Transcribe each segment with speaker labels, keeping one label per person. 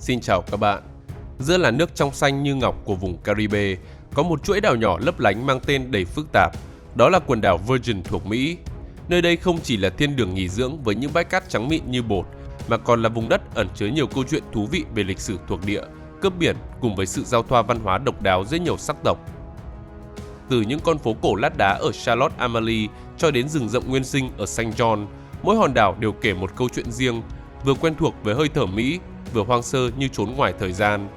Speaker 1: Xin chào các bạn. Giữa làn nước trong xanh như ngọc của vùng Caribe, có một chuỗi đảo nhỏ lấp lánh mang tên đầy phức tạp, đó là quần đảo Virgin thuộc Mỹ. Nơi đây không chỉ là thiên đường nghỉ dưỡng với những bãi cát trắng mịn như bột, mà còn là vùng đất ẩn chứa nhiều câu chuyện thú vị về lịch sử thuộc địa, cướp biển cùng với sự giao thoa văn hóa độc đáo giữa nhiều sắc tộc. Từ những con phố cổ lát đá ở Charlotte Amalie cho đến rừng rậm nguyên sinh ở St. John, mỗi hòn đảo đều kể một câu chuyện riêng, vừa quen thuộc với hơi thở Mỹ, vừa hoang sơ như trốn ngoài thời gian.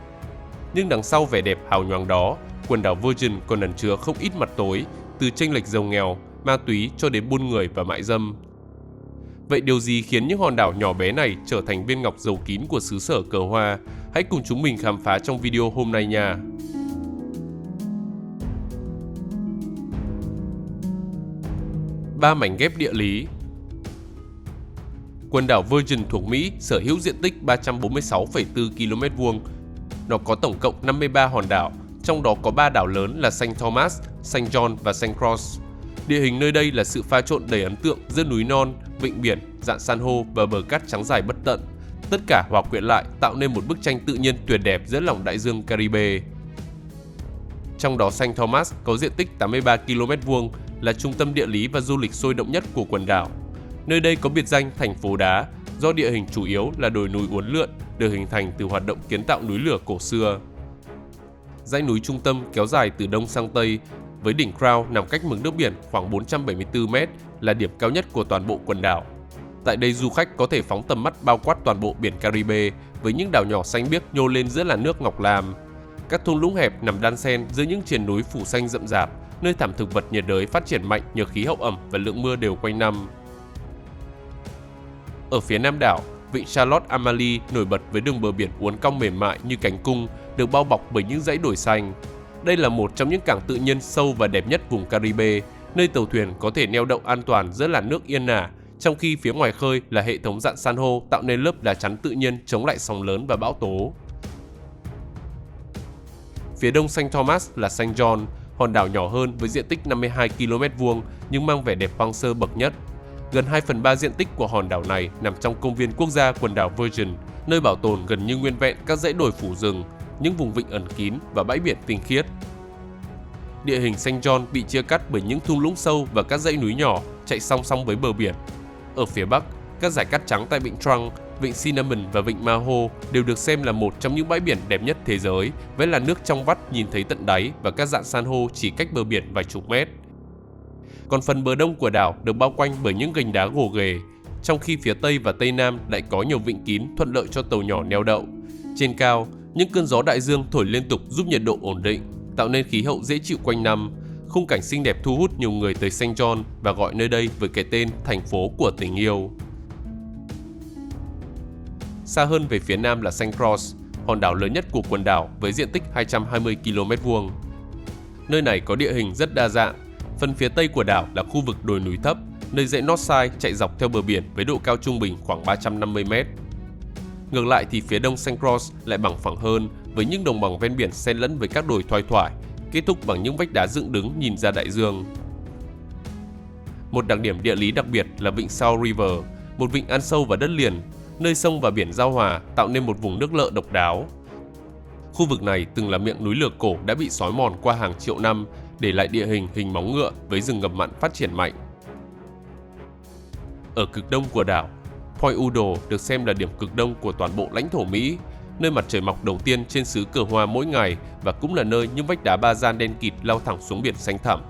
Speaker 1: Nhưng đằng sau vẻ đẹp hào nhoáng đó, quần đảo Virgin còn ẩn chứa không ít mặt tối, từ chênh lệch giàu nghèo, ma túy cho đến buôn người và mại dâm. Vậy điều gì khiến những hòn đảo nhỏ bé này trở thành viên ngọc giấu kín của xứ sở cờ hoa? Hãy cùng chúng mình khám phá trong video hôm nay nha! Ba mảnh ghép địa lý. Quần đảo Virgin thuộc Mỹ sở hữu diện tích 346,4 km². Nó có tổng cộng 53 hòn đảo, trong đó có 3 đảo lớn là St. Thomas, St. John và St. Croix. Địa hình nơi đây là sự pha trộn đầy ấn tượng giữa núi non, vịnh biển, rạn san hô và bờ cát trắng dài bất tận. Tất cả hòa quyện lại tạo nên một bức tranh tự nhiên tuyệt đẹp giữa lòng đại dương Caribe. Trong đó St. Thomas có diện tích 83 km², là trung tâm địa lý và du lịch sôi động nhất của quần đảo. Nơi đây có biệt danh thành phố đá do địa hình chủ yếu là đồi núi uốn lượn được hình thành từ hoạt động kiến tạo núi lửa cổ xưa. Dãy núi trung tâm kéo dài từ đông sang tây với đỉnh Crown nằm cách mực nước biển khoảng 474 m là điểm cao nhất của toàn bộ quần đảo. Tại đây du khách có thể phóng tầm mắt bao quát toàn bộ biển Caribe với những đảo nhỏ xanh biếc nhô lên giữa làn nước ngọc lam. Các thung lũng hẹp nằm đan xen giữa những triền núi phủ xanh rậm rạp, nơi thảm thực vật nhiệt đới phát triển mạnh nhờ khí hậu ẩm và lượng mưa đều quanh năm. Ở phía nam đảo, vịnh Charlotte Amalie nổi bật với đường bờ biển uốn cong mềm mại như cánh cung, được bao bọc bởi những dãy đồi xanh. Đây là một trong những cảng tự nhiên sâu và đẹp nhất vùng Caribe, nơi tàu thuyền có thể neo đậu an toàn giữa làn nước yên ả, trong khi phía ngoài khơi là hệ thống rạn san hô tạo nên lớp đá chắn tự nhiên chống lại sóng lớn và bão tố. Phía đông St. Thomas là St. John, hòn đảo nhỏ hơn với diện tích 52 km² nhưng mang vẻ đẹp hoang sơ bậc nhất. Gần 2/3 diện tích của hòn đảo này nằm trong công viên quốc gia quần đảo Virgin, nơi bảo tồn gần như nguyên vẹn các dãy đồi phủ rừng, những vùng vịnh ẩn kín và bãi biển tinh khiết. Địa hình St. John bị chia cắt bởi những thung lũng sâu và các dãy núi nhỏ chạy song song với bờ biển. Ở phía bắc, các dải cát trắng tại vịnh Trunk, vịnh Cinnamon và vịnh Maho đều được xem là một trong những bãi biển đẹp nhất thế giới, với làn nước trong vắt nhìn thấy tận đáy và các rạn san hô chỉ cách bờ biển vài chục mét. Còn phần bờ đông của đảo được bao quanh bởi những gành đá gồ ghề, trong khi phía tây và tây nam lại có nhiều vịnh kín thuận lợi cho tàu nhỏ neo đậu. Trên cao, những cơn gió đại dương thổi liên tục giúp nhiệt độ ổn định, tạo nên khí hậu dễ chịu quanh năm. Khung cảnh xinh đẹp thu hút nhiều người tới St. John và gọi nơi đây với cái tên thành phố của tình yêu. Xa hơn về phía nam là St. Croix, hòn đảo lớn nhất của quần đảo với diện tích 220 km². Nơi này có địa hình rất đa dạng. Phần phía tây của đảo là khu vực đồi núi thấp, nơi dãy Northside chạy dọc theo bờ biển với độ cao trung bình khoảng 350 m. Ngược lại thì phía đông St. Croix lại bằng phẳng hơn với những đồng bằng ven biển xen lẫn với các đồi thoai thoải, kết thúc bằng những vách đá dựng đứng nhìn ra đại dương. Một đặc điểm địa lý đặc biệt là vịnh South River, một vịnh ăn sâu vào đất liền, nơi sông và biển giao hòa tạo nên một vùng nước lợ độc đáo. Khu vực này từng là miệng núi lửa cổ đã bị xói mòn qua hàng triệu năm, để lại địa hình móng ngựa với rừng ngập mặn phát triển mạnh. Ở cực đông của đảo, Point Udall được xem là điểm cực đông của toàn bộ lãnh thổ Mỹ, nơi mặt trời mọc đầu tiên trên xứ cờ hoa mỗi ngày và cũng là nơi những vách đá ba gian đen kịt lao thẳng xuống biển xanh thẳm.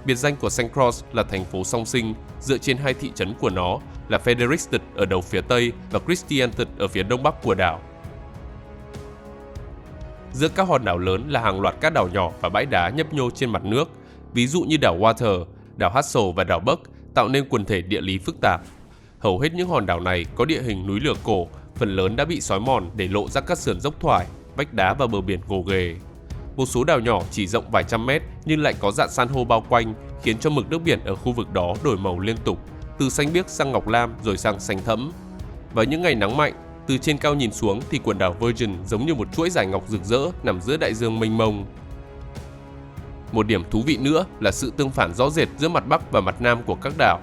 Speaker 1: Biệt danh của St. Croix là thành phố song sinh, dựa trên hai thị trấn của nó là Frederiksted ở đầu phía tây và Christiansted ở phía đông bắc của đảo. Giữa các hòn đảo lớn là hàng loạt các đảo nhỏ và bãi đá nhấp nhô trên mặt nước, ví dụ như đảo Water, đảo Hassel và đảo Buck, tạo nên quần thể địa lý phức tạp. Hầu hết những hòn đảo này có địa hình núi lửa cổ, phần lớn đã bị xói mòn để lộ ra các sườn dốc thoải, vách đá và bờ biển gồ ghề. Một số đảo nhỏ chỉ rộng vài trăm mét nhưng lại có rạn san hô bao quanh, khiến cho mực nước biển ở khu vực đó đổi màu liên tục, từ xanh biếc sang ngọc lam rồi sang xanh thẫm. Vào những ngày nắng mạnh, từ trên cao nhìn xuống thì quần đảo Virgin giống như một chuỗi dải ngọc rực rỡ nằm giữa đại dương mênh mông. Một điểm thú vị nữa là sự tương phản rõ rệt giữa mặt bắc và mặt nam của các đảo.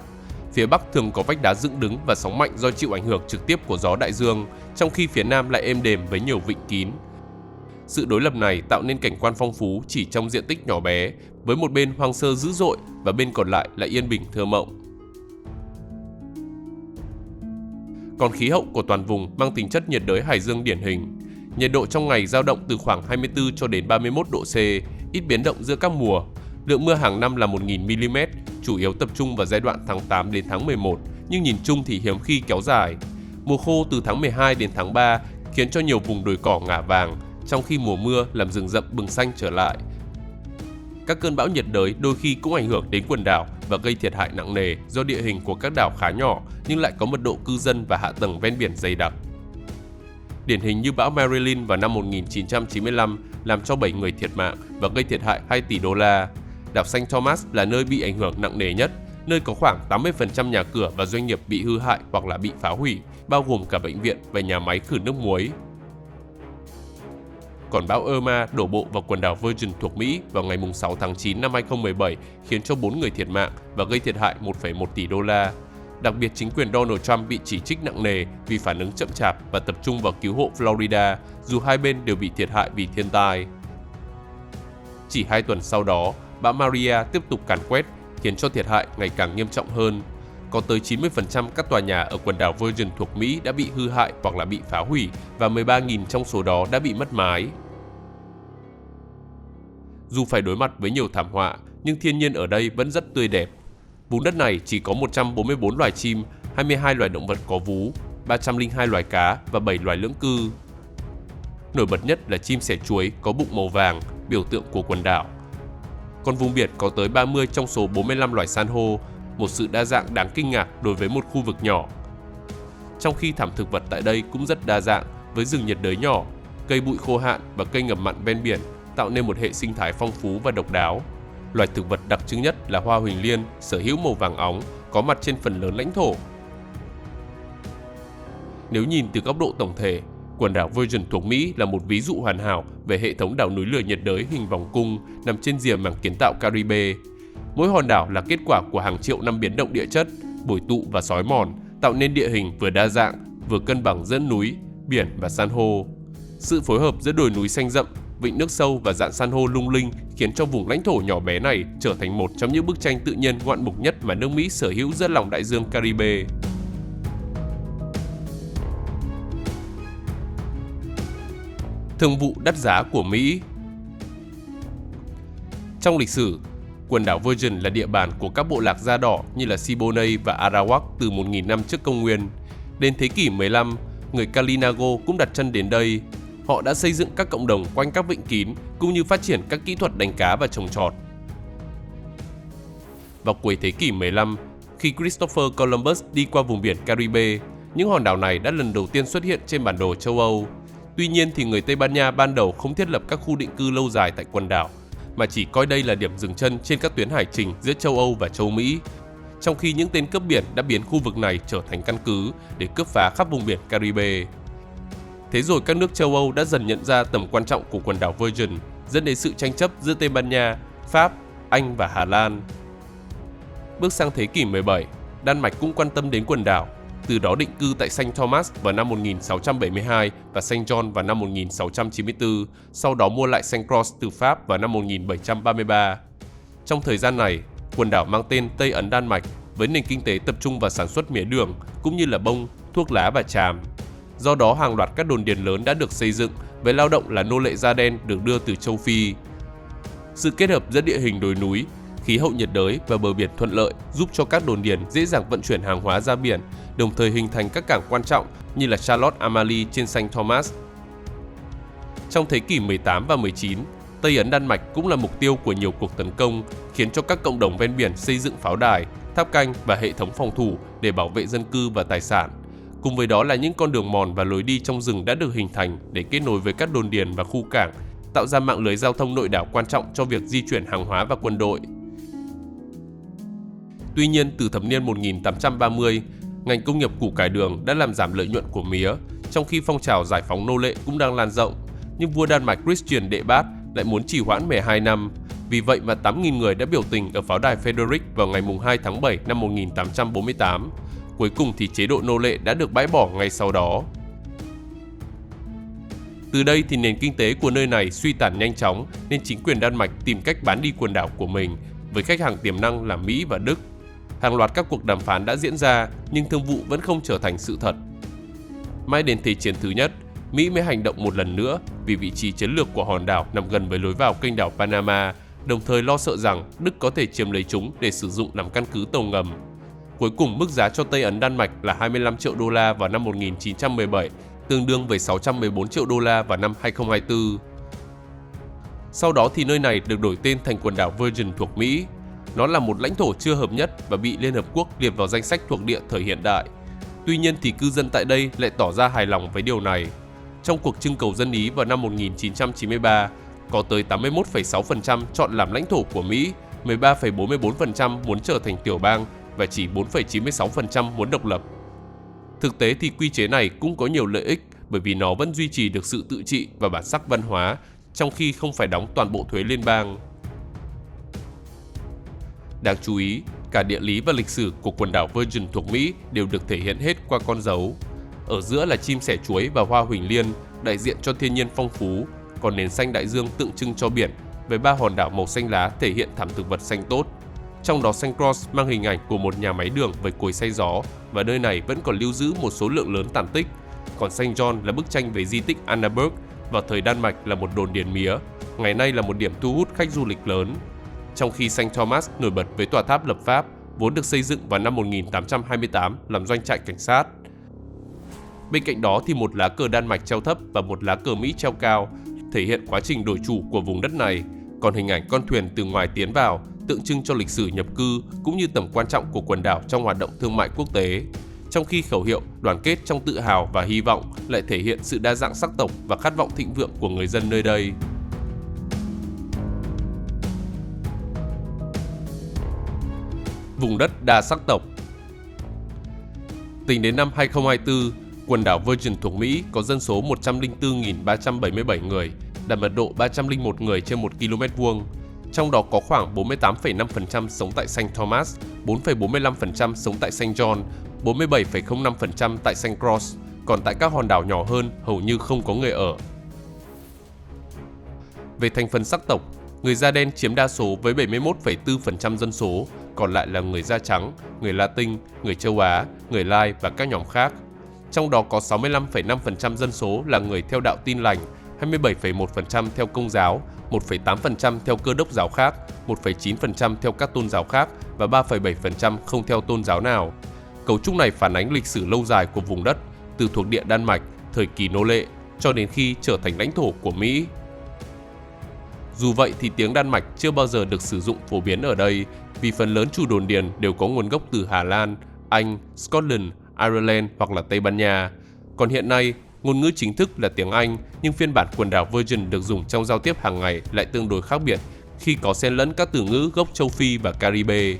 Speaker 1: phía Bắc thường có vách đá dựng đứng và sóng mạnh do chịu ảnh hưởng trực tiếp của gió đại dương, trong khi phía Nam lại êm đềm với nhiều vịnh kín. Sự đối lập này tạo nên cảnh quan phong phú chỉ trong diện tích nhỏ bé, với một bên hoang sơ dữ dội và bên còn lại là yên bình thơ mộng. Còn khí hậu của toàn vùng mang tính chất nhiệt đới hải dương điển hình. Nhiệt độ trong ngày dao động từ khoảng 24 cho đến 31 độ C, ít biến động giữa các mùa. Lượng mưa hàng năm là 1.000 mm, chủ yếu tập trung vào giai đoạn tháng 8 đến tháng 11, nhưng nhìn chung thì hiếm khi kéo dài. Mùa khô từ tháng 12 đến tháng 3 khiến cho nhiều vùng đồi cỏ ngả vàng, trong khi mùa mưa làm rừng rậm bừng xanh trở lại. Các cơn bão nhiệt đới đôi khi cũng ảnh hưởng đến quần đảo và gây thiệt hại nặng nề do địa hình của các đảo khá nhỏ nhưng lại có mật độ cư dân và hạ tầng ven biển dày đặc. Điển hình như bão Marilyn vào năm 1995 làm cho 7 người thiệt mạng và gây thiệt hại 2 tỷ đô la. Đảo St. Thomas là nơi bị ảnh hưởng nặng nề nhất, nơi có khoảng 80% nhà cửa và doanh nghiệp bị hư hại hoặc là bị phá hủy, bao gồm cả bệnh viện và nhà máy khử nước muối. Còn bão Irma đổ bộ vào quần đảo Virgin thuộc Mỹ vào ngày 6 tháng 9 năm 2017 khiến cho 4 người thiệt mạng và gây thiệt hại 1,1 tỷ đô la. Đặc biệt chính quyền Donald Trump bị chỉ trích nặng nề vì phản ứng chậm chạp và tập trung vào cứu hộ Florida, dù hai bên đều bị thiệt hại vì thiên tai. Chỉ 2 tuần sau đó, bão Maria tiếp tục càn quét, khiến cho thiệt hại ngày càng nghiêm trọng hơn. Có tới 90% các tòa nhà ở quần đảo Virgin thuộc Mỹ đã bị hư hại hoặc là bị phá hủy và 13.000 trong số đó đã bị mất mái. Dù phải đối mặt với nhiều thảm họa, nhưng thiên nhiên ở đây vẫn rất tươi đẹp. Vùng đất này chỉ có 144 loài chim, 22 loài động vật có vú, 302 loài cá và 7 loài lưỡng cư. Nổi bật nhất là chim sẻ chuối có bụng màu vàng, biểu tượng của quần đảo. Còn vùng biển có tới 30 trong số 45 loài san hô, một sự đa dạng đáng kinh ngạc đối với một khu vực nhỏ. Trong khi thảm thực vật tại đây cũng rất đa dạng, với rừng nhiệt đới nhỏ, cây bụi khô hạn và cây ngập mặn ven biển, tạo nên một hệ sinh thái phong phú và độc đáo. Loài thực vật đặc trưng nhất là hoa huỳnh liên, sở hữu màu vàng óng, có mặt trên phần lớn lãnh thổ. Nếu nhìn từ góc độ tổng thể, quần đảo Virgin thuộc Mỹ là một ví dụ hoàn hảo về hệ thống đảo núi lửa nhiệt đới hình vòng cung nằm trên rìa mảng kiến tạo Caribe. Mỗi hòn đảo là kết quả của hàng triệu năm biến động địa chất, bồi tụ và xói mòn, tạo nên địa hình vừa đa dạng, vừa cân bằng giữa núi, biển và san hô. Sự phối hợp giữa đồi núi xanh rậm, vịnh nước sâu và rạn san hô lung linh khiến cho vùng lãnh thổ nhỏ bé này trở thành một trong những bức tranh tự nhiên ngoạn mục nhất mà nước Mỹ sở hữu giữa lòng đại dương Caribe. Thương vụ đắt giá của Mỹ. Trong lịch sử, quần đảo Virgin là địa bàn của các bộ lạc da đỏ như là Siboney và Arawak từ 1.000 năm trước công nguyên. Đến thế kỷ 15, người Kalinago cũng đặt chân đến đây. Họ đã xây dựng các cộng đồng quanh các vịnh kín cũng như phát triển các kỹ thuật đánh cá và trồng trọt. Vào cuối thế kỷ 15, khi Christopher Columbus đi qua vùng biển Caribe, những hòn đảo này đã lần đầu tiên xuất hiện trên bản đồ châu Âu. Tuy nhiên thì người Tây Ban Nha ban đầu không thiết lập các khu định cư lâu dài tại quần đảo, mà chỉ coi đây là điểm dừng chân trên các tuyến hải trình giữa châu Âu và châu Mỹ, trong khi những tên cướp biển đã biến khu vực này trở thành căn cứ để cướp phá khắp vùng biển Caribe. Thế rồi các nước châu Âu đã dần nhận ra tầm quan trọng của quần đảo Virgin, dẫn đến sự tranh chấp giữa Tây Ban Nha, Pháp, Anh và Hà Lan. Bước sang thế kỷ 17, Đan Mạch cũng quan tâm đến quần đảo, từ đó định cư tại St. Thomas vào năm 1672 và St. John vào năm 1694, sau đó mua lại St. Croix từ Pháp vào năm 1733. Trong thời gian này, quần đảo mang tên Tây Ấn Đan Mạch với nền kinh tế tập trung vào sản xuất mía đường cũng như là bông, thuốc lá và tràm. Do đó hàng loạt các đồn điền lớn đã được xây dựng với lao động là nô lệ da đen được đưa từ châu Phi. Sự kết hợp giữa địa hình đồi núi, khí hậu nhiệt đới và bờ biển thuận lợi giúp cho các đồn điền dễ dàng vận chuyển hàng hóa ra biển, đồng thời hình thành các cảng quan trọng như là Charlotte Amalie trên St. Thomas. Trong thế kỷ 18 và 19, Tây Ấn Đan Mạch cũng là mục tiêu của nhiều cuộc tấn công, khiến cho các cộng đồng ven biển xây dựng pháo đài, tháp canh và hệ thống phòng thủ để bảo vệ dân cư và tài sản. Cùng với đó là những con đường mòn và lối đi trong rừng đã được hình thành để kết nối với các đồn điền và khu cảng, tạo ra mạng lưới giao thông nội đảo quan trọng cho việc di chuyển hàng hóa và quân đội. Tuy nhiên, từ thập niên 1830, ngành công nghiệp củ cải đường đã làm giảm lợi nhuận của mía, trong khi phong trào giải phóng nô lệ cũng đang lan rộng. Nhưng vua Đan Mạch Christian Đệ Bát lại muốn trì hoãn 12 năm. Vì vậy mà 8.000 người đã biểu tình ở pháo đài Frederick vào ngày 2 tháng 7 năm 1848. Cuối cùng thì chế độ nô lệ đã được bãi bỏ ngay sau đó. Từ đây thì nền kinh tế của nơi này suy tàn nhanh chóng nên chính quyền Đan Mạch tìm cách bán đi quần đảo của mình với khách hàng tiềm năng là Mỹ và Đức. Hàng loạt các cuộc đàm phán đã diễn ra nhưng thương vụ vẫn không trở thành sự thật. Mãi đến Thế chiến thứ nhất, Mỹ mới hành động một lần nữa vì vị trí chiến lược của hòn đảo nằm gần với lối vào kênh đảo Panama, đồng thời lo sợ rằng Đức có thể chiếm lấy chúng để sử dụng làm căn cứ tàu ngầm. Cuối cùng mức giá cho Tây Ấn Đan Mạch là 25 triệu đô la vào năm 1917, tương đương với 614 triệu đô la vào năm 2024. Sau đó thì nơi này được đổi tên thành quần đảo Virgin thuộc Mỹ. Nó là một lãnh thổ chưa hợp nhất và bị Liên Hợp Quốc liệt vào danh sách thuộc địa thời hiện đại. Tuy nhiên thì cư dân tại đây lại tỏ ra hài lòng với điều này. Trong cuộc trưng cầu dân Ý vào năm 1993, có tới 81,6% chọn làm lãnh thổ của Mỹ, 13,44% muốn trở thành tiểu bang và chỉ 4,96% muốn độc lập. Thực tế thì quy chế này cũng có nhiều lợi ích bởi vì nó vẫn duy trì được sự tự trị và bản sắc văn hóa, trong khi không phải đóng toàn bộ thuế liên bang. Đáng chú ý, cả địa lý và lịch sử của quần đảo Virgin thuộc Mỹ đều được thể hiện hết qua con dấu. Ở giữa là chim sẻ chuối và hoa huỳnh liên, đại diện cho thiên nhiên phong phú, còn nền xanh đại dương tượng trưng cho biển, với 3 hòn đảo màu xanh lá thể hiện thảm thực vật xanh tốt. Trong đó St. Croix mang hình ảnh của một nhà máy đường với cối xay gió và nơi này vẫn còn lưu giữ một số lượng lớn tàn tích. Còn St. John là bức tranh về di tích Annaberg, vào thời Đan Mạch là một đồn điền mía, ngày nay là một điểm thu hút khách du lịch lớn. Trong khi St. Thomas nổi bật với tòa tháp lập pháp, vốn được xây dựng vào năm 1828 làm doanh trại cảnh sát. Bên cạnh đó thì một lá cờ Đan Mạch treo thấp và một lá cờ Mỹ treo cao, thể hiện quá trình đổi chủ của vùng đất này. Còn hình ảnh con thuyền từ ngoài tiến vào, tượng trưng cho lịch sử nhập cư cũng như tầm quan trọng của quần đảo trong hoạt động thương mại quốc tế. Trong khi khẩu hiệu đoàn kết trong tự hào và hy vọng lại thể hiện sự đa dạng sắc tộc và khát vọng thịnh vượng của người dân nơi đây. Vùng đất đa sắc tộc. Tính đến năm 2024, quần đảo Virgin thuộc Mỹ có dân số 104.377 người, đạt mật độ 301 người trên 1 km vuông. Trong đó có khoảng 48,5% sống tại St. Thomas, 4,45% sống tại St. John, 47,05% tại St. Croix, còn tại các hòn đảo nhỏ hơn hầu như không có người ở. Về thành phần sắc tộc, người da đen chiếm đa số với 71,4% dân số, còn lại là người da trắng, người Latin, người châu Á, người Lai và các nhóm khác. Trong đó có 65,5% dân số là người theo đạo Tin lành, 27,1% theo Công giáo, 1,8% theo Cơ đốc giáo khác, 1,9% theo các tôn giáo khác và 3,7% không theo tôn giáo nào. Cấu trúc này phản ánh lịch sử lâu dài của vùng đất, từ thuộc địa Đan Mạch, thời kỳ nô lệ, cho đến khi trở thành lãnh thổ của Mỹ. Dù vậy thì tiếng Đan Mạch chưa bao giờ được sử dụng phổ biến ở đây, vì phần lớn chủ đồn điền đều có nguồn gốc từ Hà Lan, Anh, Scotland, Ireland hoặc là Tây Ban Nha. Còn hiện nay, ngôn ngữ chính thức là tiếng Anh, nhưng phiên bản quần đảo Virgin được dùng trong giao tiếp hàng ngày lại tương đối khác biệt khi có xen lẫn các từ ngữ gốc châu Phi và Caribe.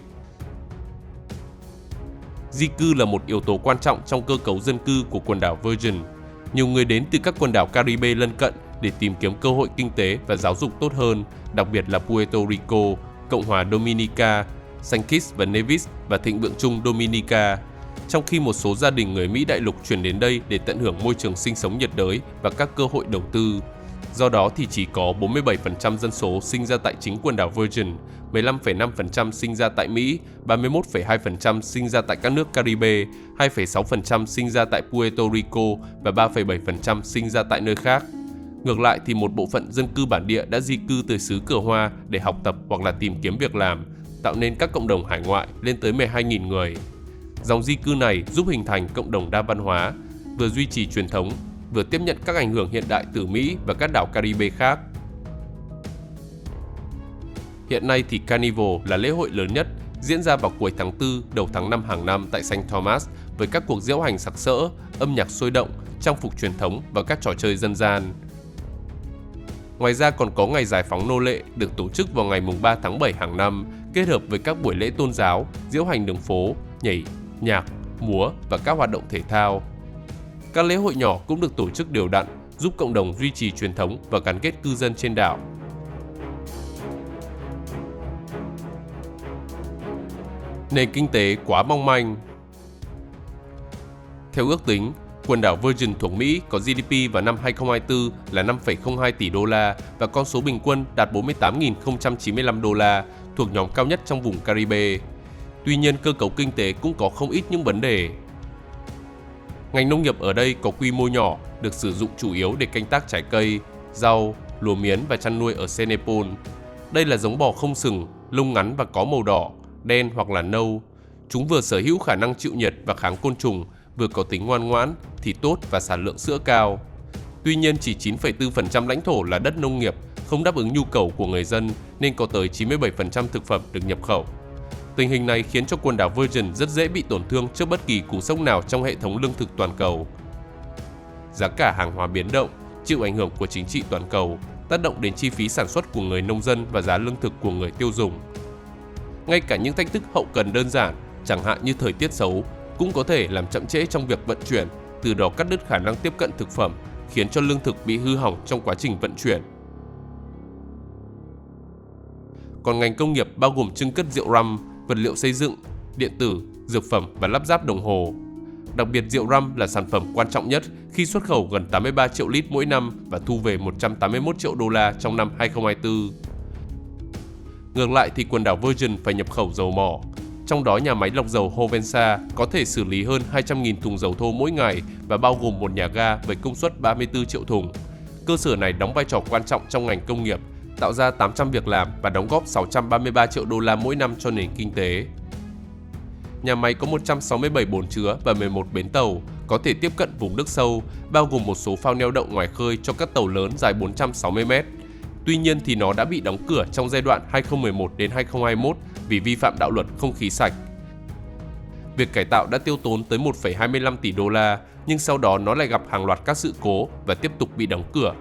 Speaker 1: Di cư là một yếu tố quan trọng trong cơ cấu dân cư của quần đảo Virgin. Nhiều người đến từ các quần đảo Caribe lân cận để tìm kiếm cơ hội kinh tế và giáo dục tốt hơn, đặc biệt là Puerto Rico, Cộng hòa Dominica, Saint Kitts và Nevis và Thịnh Vượng Chung Dominica. Trong khi một số gia đình người Mỹ đại lục chuyển đến đây để tận hưởng môi trường sinh sống nhiệt đới và các cơ hội đầu tư. Do đó thì chỉ có 47% dân số sinh ra tại chính quần đảo Virgin, 15,5% sinh ra tại Mỹ, 31,2% sinh ra tại các nước Caribe, 2,6% sinh ra tại Puerto Rico và 3,7% sinh ra tại nơi khác. Ngược lại thì một bộ phận dân cư bản địa đã di cư tới xứ Cờ Hoa để học tập hoặc là tìm kiếm việc làm, tạo nên các cộng đồng hải ngoại lên tới 12.000 người. Dòng di cư này giúp hình thành cộng đồng đa văn hóa, vừa duy trì truyền thống, vừa tiếp nhận các ảnh hưởng hiện đại từ Mỹ và các đảo Caribe khác. Hiện nay thì Carnival là lễ hội lớn nhất, diễn ra vào cuối tháng 4, đầu tháng 5 hàng năm tại St. Thomas với các cuộc diễu hành sặc sỡ, âm nhạc sôi động, trang phục truyền thống và các trò chơi dân gian. Ngoài ra còn có ngày giải phóng nô lệ được tổ chức vào ngày 3 tháng 7 hàng năm, kết hợp với các buổi lễ tôn giáo, diễu hành đường phố, nhảy, nhạc, múa và các hoạt động thể thao. Các lễ hội nhỏ cũng được tổ chức đều đặn, giúp cộng đồng duy trì truyền thống và gắn kết cư dân trên đảo. Nền kinh tế quá mong manh. Theo ước tính, quần đảo Virgin thuộc Mỹ có GDP vào năm 2024 là 5,02 tỷ đô la và con số bình quân đạt 48.095 đô la, thuộc nhóm cao nhất trong vùng Caribe. Tuy nhiên, cơ cấu kinh tế cũng có không ít những vấn đề. Ngành nông nghiệp ở đây có quy mô nhỏ, được sử dụng chủ yếu để canh tác trái cây, rau, lúa miến và chăn nuôi ở Senepal. Đây là giống bò không sừng, lông ngắn và có màu đỏ, đen hoặc là nâu. Chúng vừa sở hữu khả năng chịu nhiệt và kháng côn trùng, vừa có tính ngoan ngoãn, thịt tốt và sản lượng sữa cao. Tuy nhiên, chỉ 9,4% lãnh thổ là đất nông nghiệp, không đáp ứng nhu cầu của người dân nên có tới 97% thực phẩm được nhập khẩu. Tình hình này khiến cho quần đảo Virgin rất dễ bị tổn thương trước bất kỳ cú sốc nào trong hệ thống lương thực toàn cầu. Giá cả hàng hóa biến động, chịu ảnh hưởng của chính trị toàn cầu, tác động đến chi phí sản xuất của người nông dân và giá lương thực của người tiêu dùng. Ngay cả những thách thức hậu cần đơn giản, chẳng hạn như thời tiết xấu, cũng có thể làm chậm trễ trong việc vận chuyển, từ đó cắt đứt khả năng tiếp cận thực phẩm, khiến cho lương thực bị hư hỏng trong quá trình vận chuyển. Còn ngành công nghiệp bao gồm trưng cất rượu rum, vật liệu xây dựng, điện tử, dược phẩm và lắp ráp đồng hồ. Đặc biệt rượu rum là sản phẩm quan trọng nhất khi xuất khẩu gần 83 triệu lít mỗi năm và thu về 181 triệu đô la trong năm 2024. Ngược lại thì quần đảo Virgin phải nhập khẩu dầu mỏ. Trong đó nhà máy lọc dầu Hovensa có thể xử lý hơn 200.000 thùng dầu thô mỗi ngày và bao gồm một nhà ga với công suất 34 triệu thùng. Cơ sở này đóng vai trò quan trọng trong ngành công nghiệp, tạo ra 800 việc làm và đóng góp 633 triệu đô la mỗi năm cho nền kinh tế. Nhà máy có 167 bồn chứa và 11 bến tàu, có thể tiếp cận vùng nước sâu, bao gồm một số phao neo đậu ngoài khơi cho các tàu lớn dài 460 m. Tuy nhiên thì nó đã bị đóng cửa trong giai đoạn 2011 đến 2021 vì vi phạm đạo luật không khí sạch. Việc cải tạo đã tiêu tốn tới 1,25 tỷ đô la, nhưng sau đó nó lại gặp hàng loạt các sự cố và tiếp tục bị đóng cửa.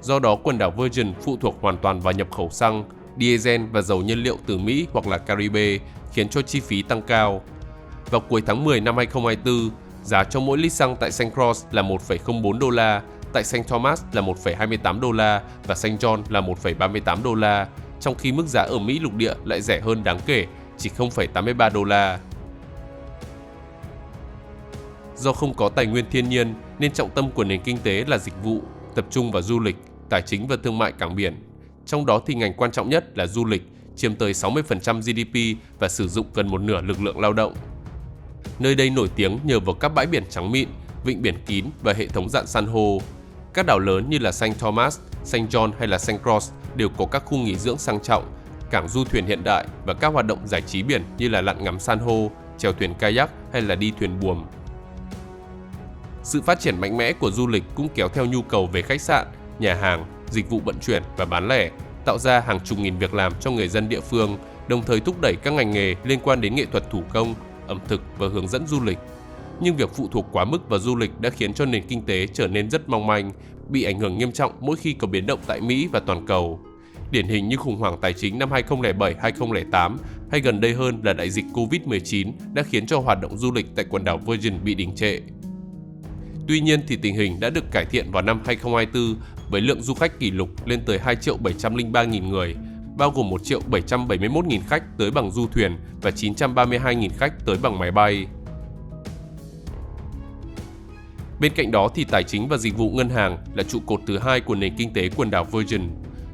Speaker 1: Do đó, quần đảo Virgin phụ thuộc hoàn toàn vào nhập khẩu xăng, diesel và dầu nhiên liệu từ Mỹ hoặc là Caribe, khiến cho chi phí tăng cao. Vào cuối tháng 10 năm 2024, giá cho mỗi lít xăng tại St. Croix là 1,04 đô la, tại St. Thomas là 1,28 đô la và St. John là 1,38 đô la, trong khi mức giá ở Mỹ lục địa lại rẻ hơn đáng kể, chỉ 0,83 đô la. Do không có tài nguyên thiên nhiên nên trọng tâm của nền kinh tế là dịch vụ, tập trung vào du lịch, tài chính và thương mại cảng biển. Trong đó thì ngành quan trọng nhất là du lịch, chiếm tới 60% GDP và sử dụng gần một nửa lực lượng lao động. Nơi đây nổi tiếng nhờ vào các bãi biển trắng mịn, vịnh biển kín và hệ thống rạn san hô. Các đảo lớn như là St. Thomas, St. John hay là St. Croix đều có các khu nghỉ dưỡng sang trọng, cảng du thuyền hiện đại và các hoạt động giải trí biển như là lặn ngắm san hô, chèo thuyền kayak hay là đi thuyền buồm. Sự phát triển mạnh mẽ của du lịch cũng kéo theo nhu cầu về khách sạn, nhà hàng, dịch vụ vận chuyển và bán lẻ, tạo ra hàng chục nghìn việc làm cho người dân địa phương, đồng thời thúc đẩy các ngành nghề liên quan đến nghệ thuật thủ công, ẩm thực và hướng dẫn du lịch. Nhưng việc phụ thuộc quá mức vào du lịch đã khiến cho nền kinh tế trở nên rất mong manh, bị ảnh hưởng nghiêm trọng mỗi khi có biến động tại Mỹ và toàn cầu. Điển hình như khủng hoảng tài chính năm 2007-2008 hay gần đây hơn là đại dịch Covid-19 đã khiến cho hoạt động du lịch tại quần đảo Virgin bị đình trệ. Tuy nhiên thì tình hình đã được cải thiện vào năm 2024 với lượng du khách kỷ lục lên tới 2.703.000 người, bao gồm 1.771.000 khách tới bằng du thuyền và 932.000 khách tới bằng máy bay. Bên cạnh đó thì tài chính và dịch vụ ngân hàng là trụ cột thứ hai của nền kinh tế quần đảo Virgin.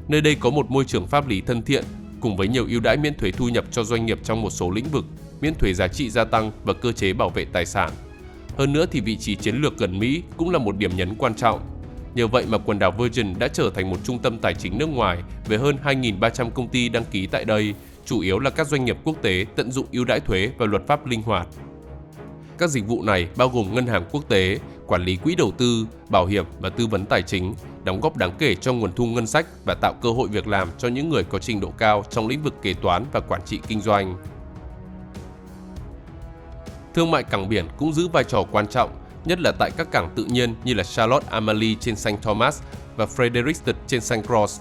Speaker 1: Nơi đây có một môi trường pháp lý thân thiện, cùng với nhiều ưu đãi miễn thuế thu nhập cho doanh nghiệp trong một số lĩnh vực, miễn thuế giá trị gia tăng và cơ chế bảo vệ tài sản. Hơn nữa thì vị trí chiến lược gần Mỹ cũng là một điểm nhấn quan trọng. Nhờ vậy mà quần đảo Virgin đã trở thành một trung tâm tài chính nước ngoài với hơn 2.300 công ty đăng ký tại đây, chủ yếu là các doanh nghiệp quốc tế tận dụng ưu đãi thuế và luật pháp linh hoạt. Các dịch vụ này bao gồm ngân hàng quốc tế, quản lý quỹ đầu tư, bảo hiểm và tư vấn tài chính, đóng góp đáng kể cho nguồn thu ngân sách và tạo cơ hội việc làm cho những người có trình độ cao trong lĩnh vực kế toán và quản trị kinh doanh. Thương mại cảng biển cũng giữ vai trò quan trọng, nhất là tại các cảng tự nhiên như là Charlotte Amalie trên St. Thomas và Frederiksted trên St. Croix.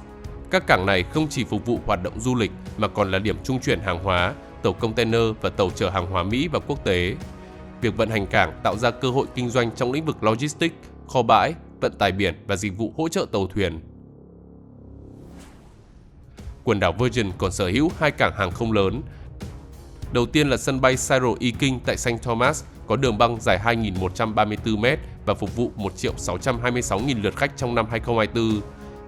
Speaker 1: Các cảng này không chỉ phục vụ hoạt động du lịch mà còn là điểm trung chuyển hàng hóa, tàu container và tàu chở hàng hóa Mỹ và quốc tế. Việc vận hành cảng tạo ra cơ hội kinh doanh trong lĩnh vực logistics, kho bãi, vận tải biển và dịch vụ hỗ trợ tàu thuyền. quần đảo Virgin còn sở hữu 2 cảng hàng không lớn. Đầu tiên là sân bay Cyril E. King tại St. Thomas, có đường băng dài 2.134 m và phục vụ 1.626.000 lượt khách trong năm 2024.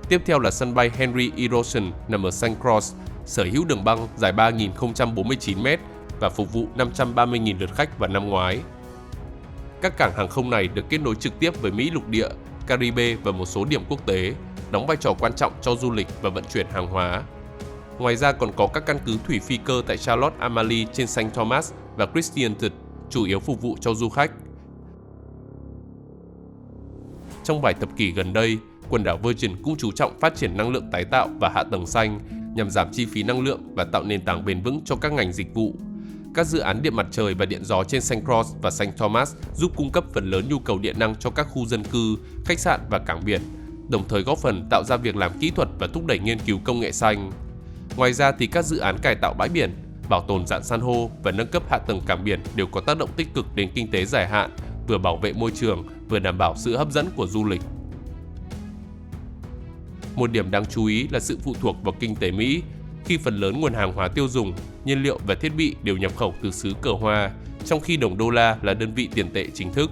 Speaker 1: Tiếp theo là sân bay Henry E. Rosen nằm ở St. Croix, sở hữu đường băng dài 3.049 m và phục vụ 530.000 lượt khách vào năm ngoái. Các cảng hàng không này được kết nối trực tiếp với Mỹ lục địa, Caribe và một số điểm quốc tế, đóng vai trò quan trọng cho du lịch và vận chuyển hàng hóa. Ngoài ra còn có các căn cứ thủy phi cơ tại Charlotte Amalie trên St. Thomas và Christiansted, chủ yếu phục vụ cho du khách. Trong vài thập kỷ gần đây, quần đảo Virgin cũng chú trọng phát triển năng lượng tái tạo và hạ tầng xanh nhằm giảm chi phí năng lượng và tạo nền tảng bền vững cho các ngành dịch vụ. Các dự án điện mặt trời và điện gió trên St. Croix và St. Thomas giúp cung cấp phần lớn nhu cầu điện năng cho các khu dân cư, khách sạn và cảng biển, đồng thời góp phần tạo ra việc làm kỹ thuật và thúc đẩy nghiên cứu công nghệ xanh. Ngoài ra thì các dự án cải tạo bãi biển, bảo tồn rạn san hô và nâng cấp hạ tầng cảng biển đều có tác động tích cực đến kinh tế dài hạn, vừa bảo vệ môi trường, vừa đảm bảo sự hấp dẫn của du lịch. Một điểm đáng chú ý là sự phụ thuộc vào kinh tế Mỹ, khi phần lớn nguồn hàng hóa tiêu dùng, nhiên liệu và thiết bị đều nhập khẩu từ xứ cờ hoa, trong khi đồng đô la là đơn vị tiền tệ chính thức.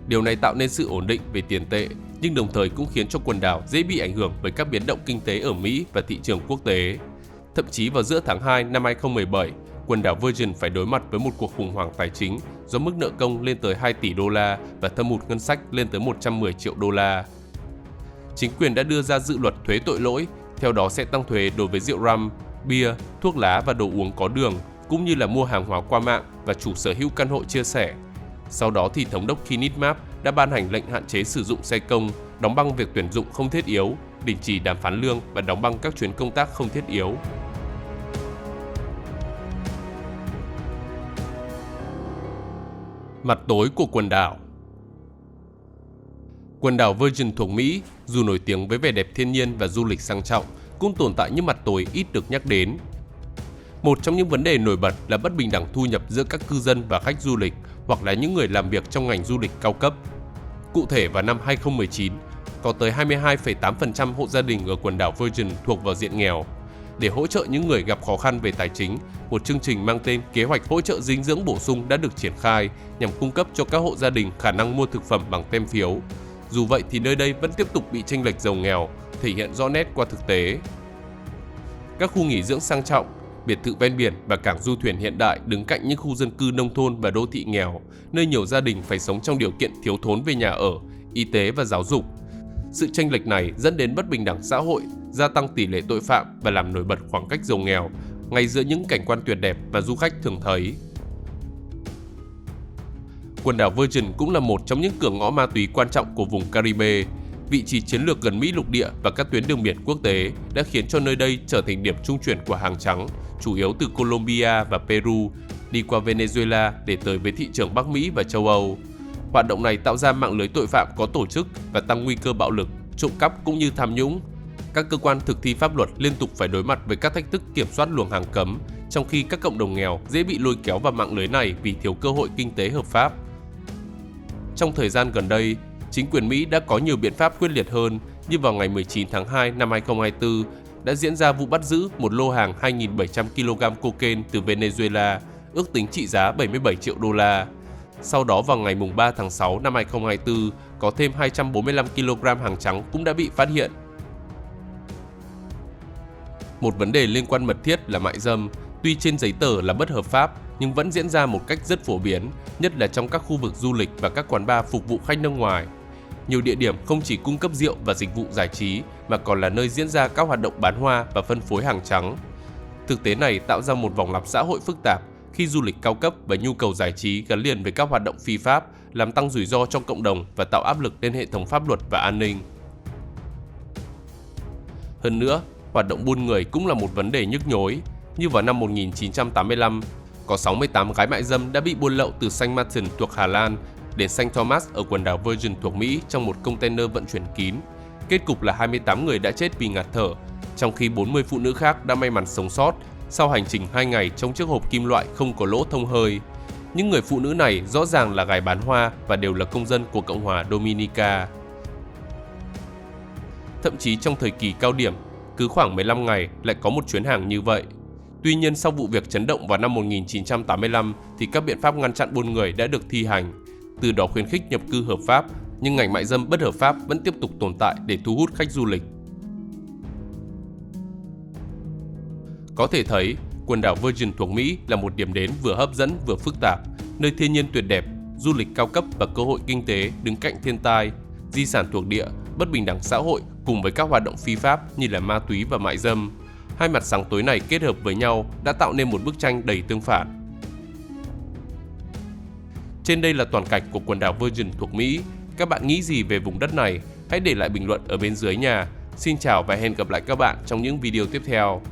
Speaker 1: Điều này tạo nên sự ổn định về tiền tệ, nhưng đồng thời cũng khiến cho quần đảo dễ bị ảnh hưởng bởi các biến động kinh tế ở Mỹ và thị trường quốc tế. Thậm chí vào giữa tháng 2 năm 2017, quần đảo Virgin phải đối mặt với một cuộc khủng hoảng tài chính do mức nợ công lên tới 2 tỷ đô la và thâm hụt ngân sách lên tới 110 triệu đô la. Chính quyền đã đưa ra dự luật thuế tội lỗi, theo đó sẽ tăng thuế đối với rượu rum, bia, thuốc lá và đồ uống có đường, cũng như là mua hàng hóa qua mạng và chủ sở hữu căn hộ chia sẻ. Sau đó thì Thống đốc Kenneth Mapp đã ban hành lệnh hạn chế sử dụng xe công, đóng băng việc tuyển dụng không thiết yếu, đình chỉ đàm phán lương và đóng băng các chuyến công tác không thiết yếu. Mặt tối của quần đảo. Quần đảo Virgin thuộc Mỹ, dù nổi tiếng với vẻ đẹp thiên nhiên và du lịch sang trọng, cũng tồn tại những mặt tối ít được nhắc đến. Một trong những vấn đề nổi bật là bất bình đẳng thu nhập giữa các cư dân và khách du lịch, hoặc là những người làm việc trong ngành du lịch cao cấp. Cụ thể vào năm 2019, có tới 22,8% hộ gia đình ở quần đảo Virgin thuộc vào diện nghèo. Để hỗ trợ những người gặp khó khăn về tài chính, một chương trình mang tên Kế hoạch hỗ trợ dinh dưỡng bổ sung đã được triển khai nhằm cung cấp cho các hộ gia đình khả năng mua thực phẩm bằng tem phiếu. Dù vậy thì nơi đây vẫn tiếp tục bị chênh lệch giàu nghèo, thể hiện rõ nét qua thực tế. Các khu nghỉ dưỡng sang trọng, biệt thự ven biển và cảng du thuyền hiện đại đứng cạnh những khu dân cư nông thôn và đô thị nghèo, nơi nhiều gia đình phải sống trong điều kiện thiếu thốn về nhà ở, y tế và giáo dục. Sự chênh lệch này dẫn đến bất bình đẳng xã hội, gia tăng tỷ lệ tội phạm và làm nổi bật khoảng cách giàu nghèo, ngay giữa những cảnh quan tuyệt đẹp mà du khách thường thấy. Quần đảo Virgin cũng là một trong những cửa ngõ ma túy quan trọng của vùng Caribe. Vị trí chiến lược gần Mỹ lục địa và các tuyến đường biển quốc tế đã khiến cho nơi đây trở thành điểm trung chuyển của hàng trắng, chủ yếu từ Colombia và Peru, đi qua Venezuela để tới với thị trường Bắc Mỹ và châu Âu. Hoạt động này tạo ra mạng lưới tội phạm có tổ chức và tăng nguy cơ bạo lực, trộm cắp cũng như tham nhũng. Các cơ quan thực thi pháp luật liên tục phải đối mặt với các thách thức kiểm soát luồng hàng cấm, trong khi các cộng đồng nghèo dễ bị lôi kéo vào mạng lưới này vì thiếu cơ hội kinh tế hợp pháp. Trong thời gian gần đây, chính quyền Mỹ đã có nhiều biện pháp quyết liệt hơn, như vào ngày 19 tháng 2 năm 2024 đã diễn ra vụ bắt giữ một lô hàng 2.700 kg cocaine từ Venezuela, ước tính trị giá 77 triệu đô la. Sau đó vào ngày 3 tháng 6 năm 2024, có thêm 245 kg hàng trắng cũng đã bị phát hiện. Một vấn đề liên quan mật thiết là mại dâm, tuy trên giấy tờ là bất hợp pháp nhưng vẫn diễn ra một cách rất phổ biến, nhất là trong các khu vực du lịch và các quán bar phục vụ khách nước ngoài. Nhiều địa điểm không chỉ cung cấp rượu và dịch vụ giải trí mà còn là nơi diễn ra các hoạt động bán hoa và phân phối hàng trắng. Thực tế này tạo ra một vòng lặp xã hội phức tạp khi du lịch cao cấp và nhu cầu giải trí gắn liền với các hoạt động phi pháp, làm tăng rủi ro cho cộng đồng và tạo áp lực lên hệ thống pháp luật và an ninh. Hơn nữa, hoạt động buôn người cũng là một vấn đề nhức nhối. Như vào năm 1985, có 68 gái mại dâm đã bị buôn lậu từ Saint Martin thuộc Hà Lan đến St. Thomas ở quần đảo Virgin thuộc Mỹ trong một container vận chuyển kín. Kết cục là 28 người đã chết vì ngạt thở, trong khi 40 phụ nữ khác đã may mắn sống sót sau hành trình 2 ngày trong chiếc hộp kim loại không có lỗ thông hơi. Những người phụ nữ này rõ ràng là gái bán hoa và đều là công dân của Cộng hòa Dominica. Thậm chí trong thời kỳ cao điểm, cứ khoảng 15 ngày lại có một chuyến hàng như vậy. Tuy nhiên sau vụ việc chấn động vào năm 1985 thì các biện pháp ngăn chặn buôn người đã được thi hành, từ đó khuyến khích nhập cư hợp pháp, nhưng ngành mại dâm bất hợp pháp vẫn tiếp tục tồn tại để thu hút khách du lịch. Có thể thấy, quần đảo Virgin thuộc Mỹ là một điểm đến vừa hấp dẫn vừa phức tạp, nơi thiên nhiên tuyệt đẹp, du lịch cao cấp và cơ hội kinh tế đứng cạnh thiên tai, di sản thuộc địa, bất bình đẳng xã hội cùng với các hoạt động phi pháp như là ma túy và mại dâm. Hai mặt sáng tối này kết hợp với nhau đã tạo nên một bức tranh đầy tương phản. Trên đây là toàn cảnh của quần đảo Virgin thuộc Mỹ. Các bạn nghĩ gì về vùng đất này? Hãy để lại bình luận ở bên dưới nha. Xin chào và hẹn gặp lại các bạn trong những video tiếp theo.